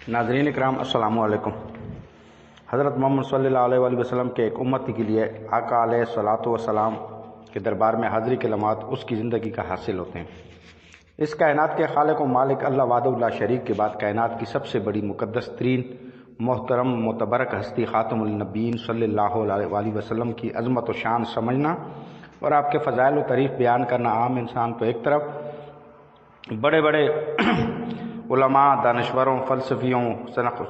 ناظرین اکرام السلام علیکم۔ حضرت محمد صلی اللہ علیہ وآلہ وسلم کے ایک امتی کے لیے آقا علیہ الصلوۃ والسلام کے دربار میں حاضری کے لمحات اس کی زندگی کا حاصل ہوتے ہیں۔ اس کائنات کے خالق و مالک اللہ وحدہ لا شریک کے بعد کائنات کی سب سے بڑی مقدس ترین محترم متبرک ہستی خاتم النبیین صلی اللہ علیہ وآلہ وسلم کی عظمت و شان سمجھنا اور آپ کے فضائل و تعریف بیان کرنا عام انسان تو ایک طرف، بڑے بڑے علماء، دانشوروں، فلسفیوں،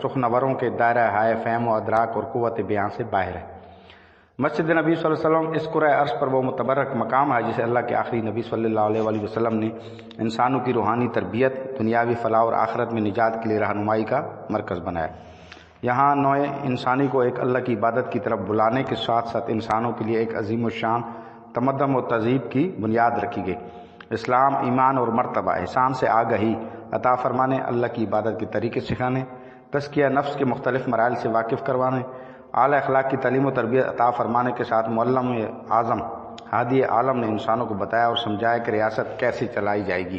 سخنوروں کے دائرہ ہائے فہم و ادراک اور قوت بیان سے باہر ہے۔ مسجد نبی صلی اللہ علیہ وسلم اس کرۂ عرض پر وہ متبرک مقام ہے جسے اللہ کے آخری نبی صلی اللہ علیہ وآلہ وسلم نے انسانوں کی روحانی تربیت، دنیاوی فلاح اور آخرت میں نجات کے لیے رہنمائی کا مرکز بنایا۔ یہاں نوع انسانی کو ایک اللہ کی عبادت کی طرف بلانے کے ساتھ ساتھ انسانوں کے لیے ایک عظیم الشان تمدن و تہذیب کی بنیاد رکھی گئی۔ اسلام، ایمان اور مرتبہ، احسان سے آگہی عطا فرمانے، اللہ کی عبادت کے طریقے سکھانے، تزکیہ نفس کے مختلف مراحل سے واقف کروانے، اعلیٰ اخلاق کی تعلیم و تربیت عطا فرمانے کے ساتھ معلم اعظم ہادی عالم نے انسانوں کو بتایا اور سمجھایا کہ ریاست کیسے چلائی جائے گی،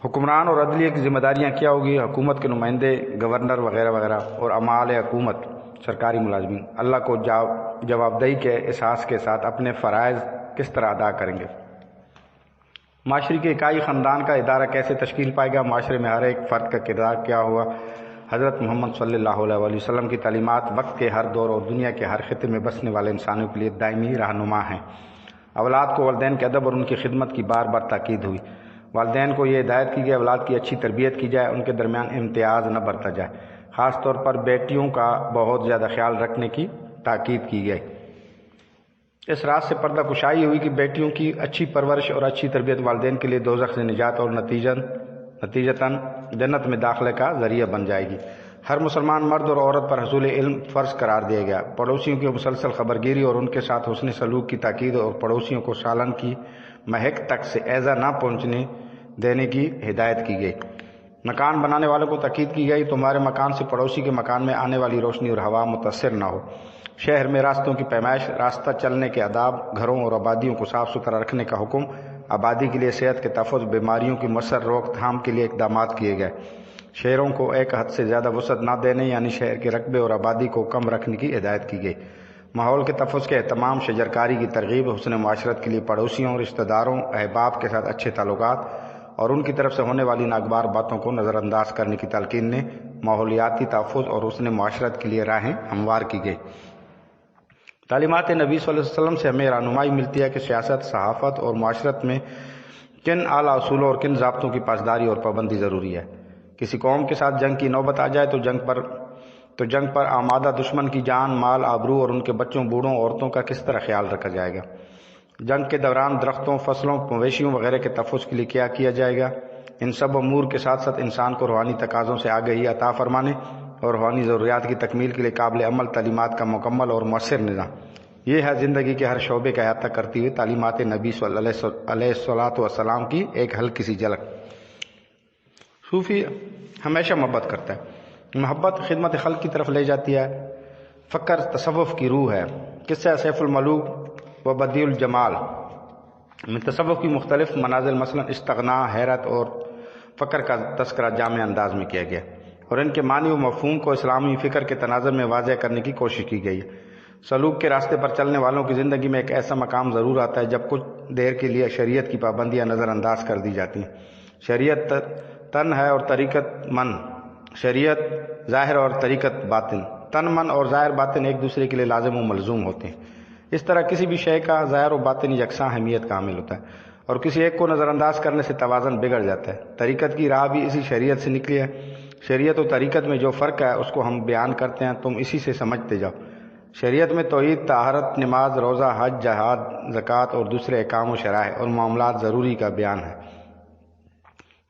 حکمران اور عدلیہ کی ذمہ داریاں کیا ہوگی، حکومت کے نمائندے، گورنر وغیرہ وغیرہ، اور اعمال حکومت، سرکاری ملازمین اللہ کو جوابدہی کے احساس کے ساتھ اپنے فرائض کس طرح ادا کریں گے، معاشرے کے اکائی خاندان کا ادارہ کیسے تشکیل پائے گا، معاشرے میں ہر ایک فرد کا کردار کیا ہوا۔ حضرت محمد صلی اللہ علیہ وآلہ وسلم کی تعلیمات وقت کے ہر دور اور دنیا کے ہر خطے میں بسنے والے انسانوں کے لیے دائمی رہنما ہیں۔ اولاد کو والدین کے ادب اور ان کی خدمت کی بار بار تاکید ہوئی۔ والدین کو یہ ہدایت کی گئی اولاد کی اچھی تربیت کی جائے، ان کے درمیان امتیاز نہ برتا جائے، خاص طور پر بیٹیوں کا بہت زیادہ خیال رکھنے کی تاکید کی گئی۔ اس راز سے پردہ کشائی ہوئی کہ بیٹیوں کی اچھی پرورش اور اچھی تربیت والدین کے لیے دوزخ سے نجات اور نتیجتاً جنت میں داخلے کا ذریعہ بن جائے گی۔ ہر مسلمان مرد اور عورت پر حصول علم فرض قرار دیا گیا۔ پڑوسیوں کی مسلسل خبرگیری اور ان کے ساتھ حسن سلوک کی تاکید اور پڑوسیوں کو سالن کی مہک تک سے ایذا نہ پہنچنے دینے کی ہدایت کی گئی۔ مکان بنانے والوں کو تاکید کی گئی تمہارے مکان سے پڑوسی کے مکان میں آنے والی روشنی اور ہوا متاثر نہ ہو۔ شہر میں راستوں کی پیمائش، راستہ چلنے کے آداب، گھروں اور آبادیوں کو صاف ستھرا رکھنے کا حکم، آبادی کے لیے صحت کے تحفظ، بیماریوں کی مؤثر روک تھام کے لیے اقدامات کیے گئے۔ شہروں کو ایک حد سے زیادہ وسعت نہ دینے یعنی شہر کے رقبے اور آبادی کو کم رکھنے کی ہدایت کی گئی۔ ماحول کے تحفظ کے اہتمام، شجرکاری کی ترغیب، حسن معاشرت کے لیے پڑوسیوں، رشتہ داروں، احباب کے ساتھ اچھے تعلقات اور ان کی طرف سے ہونے والی ناگوار باتوں کو نظر انداز کرنے کی تلقین نے ماحولیاتی تحفظ اور حسن معاشرت کے لیے راہیں ہموار کی گئی۔ تعلیمات نبی صلی اللہ علیہ وسلم سے ہمیں رہنمائی ملتی ہے کہ سیاست، صحافت اور معاشرت میں کن اعلیٰ اصولوں اور کن ضابطوں کی پاسداری اور پابندی ضروری ہے۔ کسی قوم کے ساتھ جنگ کی نوبت آ جائے تو جنگ پر آمادہ دشمن کی جان، مال، آبرو اور ان کے بچوں، بوڑھوں، عورتوں کا کس طرح خیال رکھا جائے گا۔ جنگ کے دوران درختوں، فصلوں، مویشیوں وغیرہ کے تحفظ کے لیے کیا کیا جائے گا۔ ان سب امور کے ساتھ ساتھ انسان کو روحانی تقاضوں سے آگہی عطا فرمانے اور روحانی ضروریات کی تکمیل کے لیے قابل عمل تعلیمات کا مکمل اور مؤثر نظام، یہ ہے زندگی کے ہر شعبے کا احاطہ کرتی ہوئی تعلیمات نبی صلی اللہ علیہ وسلم کی ایک ہلکی سی جھلک۔ صوفی ہمیشہ محبت کرتا ہے۔ محبت خدمت خلق کی طرف لے جاتی ہے۔ فکر تصوف کی روح ہے۔ قصہ سیف الملوک و بدیع الجمال میں تصوف کی مختلف منازل مثلا استغنا، حیرت اور فکر کا تذکرہ جامع انداز میں کیا گیا اور ان کے معنی و مفہوم کو اسلامی فکر کے تناظر میں واضح کرنے کی کوشش کی گئی ہے۔ سلوک کے راستے پر چلنے والوں کی زندگی میں ایک ایسا مقام ضرور آتا ہے جب کچھ دیر کے لیے شریعت کی پابندیاں نظر انداز کر دی جاتی ہیں۔ شریعت تن ہے اور طریقت من، شریعت ظاہر اور طریقت باطن۔ تن، من اور ظاہر باطن ایک دوسرے کے لیے لازم و ملزوم ہوتے ہیں۔ اس طرح کسی بھی شے کا ظاہر و باطن یکساں اہمیت کا حامل ہوتا ہے اور کسی ایک کو نظر انداز کرنے سے توازن بگڑ جاتا ہے۔ طریقت کی راہ بھی اسی شریعت سے نکلی ہے۔ شریعت و طریقت میں جو فرق ہے اس کو ہم بیان کرتے ہیں، تم اسی سے سمجھتے جاؤ۔ شریعت میں توحید، طہارت، نماز، روزہ، حج، جہاد، زکوٰۃ اور دوسرے احکام و شرائع اور معاملات ضروری کا بیان ہے۔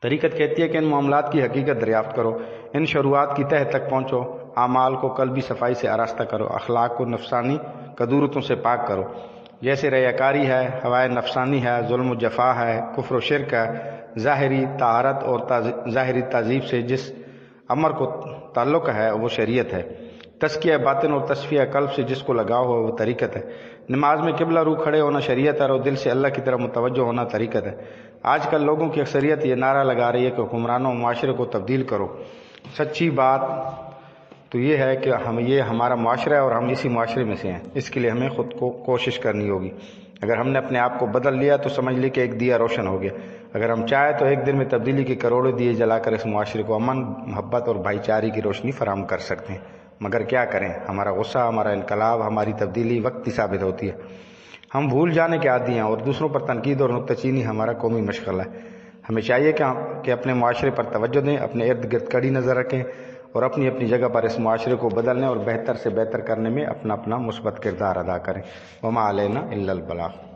طریقت کہتی ہے کہ ان معاملات کی حقیقت دریافت کرو، ان شروعات کی تہہ تک پہنچو، اعمال کو قلبی صفائی سے آراستہ کرو، اخلاق کو نفسانی کدورتوں سے پاک کرو، جیسے ریاکاری ہے، ہوائے نفسانی ہے، ظلم و جفا ہے، کفر و شرک ہے۔ ظاہری طہارت اور ظاہری تہذیب سے جس امر کو تعلق ہے وہ شریعت ہے۔ تزکیہ باطن اور تصفیہ قلب سے جس کو لگاؤ ہو وہ طریقت ہے۔ نماز میں قبلہ رو کھڑے ہونا شریعت ہے اور دل سے اللہ کی طرف متوجہ ہونا طریقت ہے۔ آج کل لوگوں کی اکثریت یہ نعرہ لگا رہی ہے کہ حکمرانوں معاشرے کو تبدیل کرو، سچی بات تو یہ ہے کہ یہ ہمارا معاشرہ ہے اور ہم اسی معاشرے میں سے ہیں، اس کے لیے ہمیں خود کو کوشش کرنی ہوگی۔ اگر ہم نے اپنے آپ کو بدل لیا تو سمجھ لی کہ ایک دیا روشن ہو گیا۔ اگر ہم چاہیں تو ایک دن میں تبدیلی کے کروڑوں دیے جلا کر اس معاشرے کو امن، محبت اور بھائی چارے کی روشنی فراہم کر سکتے ہیں، مگر کیا کریں، ہمارا غصہ، ہمارا انقلاب، ہماری تبدیلی وقتی ثابت ہوتی ہے۔ ہم بھول جانے کے عادی ہیں اور دوسروں پر تنقید اور نکتہ چینی ہمارا قومی مشغلہ ہے۔ ہمیں چاہیے کہ اپنے معاشرے پر توجہ دیں، اپنے ارد گرد کڑی نظر رکھیں اور اپنی اپنی جگہ پر اس معاشرے کو بدلنے اور بہتر سے بہتر کرنے میں اپنا مثبت کردار ادا کریں۔ وما علینا الا البلاغ۔